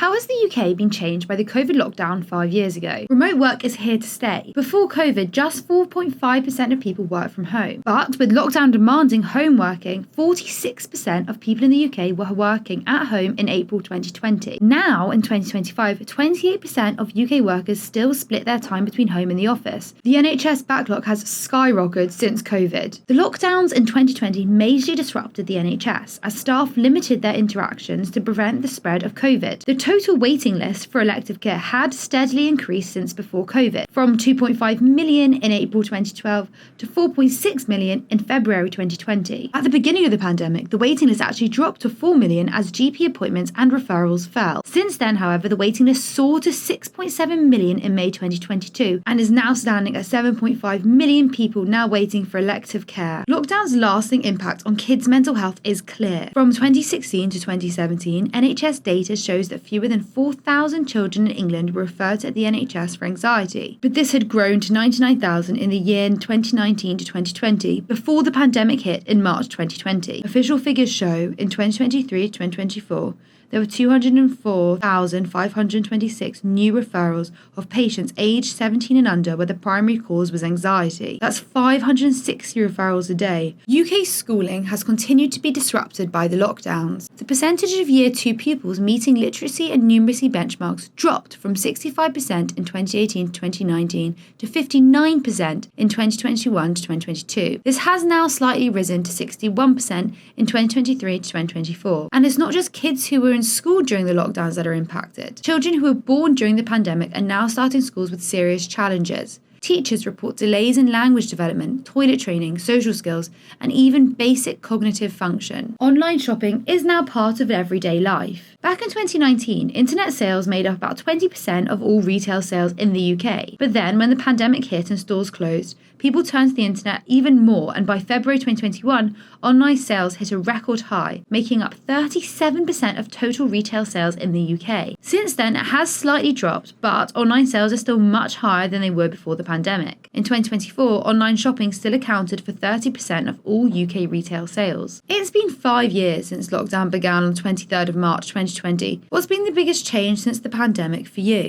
How has the UK been changed by the COVID lockdown 5 years ago? Remote work is here to stay. Before COVID, just 4.5% of people worked from home. But with lockdown demanding home working, 46% of people in the UK were working at home in April 2020. Now, in 2025, 28% of UK workers still split their time between home and the office. The NHS backlog has skyrocketed since COVID. The lockdowns in 2020 majorly disrupted the NHS as staff limited their interactions to prevent the spread of COVID. The total waiting list for elective care had steadily increased since before COVID, from 2.5 million in April 2012 to 4.6 million in February 2020. At the beginning of the pandemic, the waiting list actually dropped to 4 million as GP appointments and referrals fell. Since then, however, the waiting list soared to 6.7 million in May 2022 and is now standing at 7.5 million people now waiting for elective care. Lockdown's lasting impact on kids' mental health is clear. From 2016 to 2017, NHS data shows that fewer than 4,000 children in England were referred to the NHS for anxiety, but this had grown to 99,000 in the year 2019 to 2020 before the pandemic hit in March 2020. Official figures show in 2023 to 2024 there were 204,526 new referrals of patients aged 17 and under where the primary cause was anxiety. That's 560 referrals a day. UK schooling has continued to be disrupted by the lockdowns. The percentage of Year 2 pupils meeting literacy and numeracy benchmarks dropped from 65% in 2018 to 2019 to 59% in 2021 to 2022. This has now slightly risen to 61% in 2023 to 2024. And it's not just kids who were in school during the lockdowns that are impacted. Children who were born during the pandemic are now starting schools with serious challenges. Teachers report delays in language development, toilet training, social skills, and even basic cognitive function. Online shopping is now part of everyday life. Back in 2019, internet sales made up about 20% of all retail sales in the UK. But then, when the pandemic hit and stores closed, people turned to the internet even more, and by February 2021, online sales hit a record high, making up 37% of total retail sales in the UK. Since then, it has slightly dropped, but online sales are still much higher than they were before the pandemic. In 2024, online shopping still accounted for 30% of all UK retail sales. It's been 5 years since lockdown began on the 23rd of March 2020. What's been the biggest change since the pandemic for you?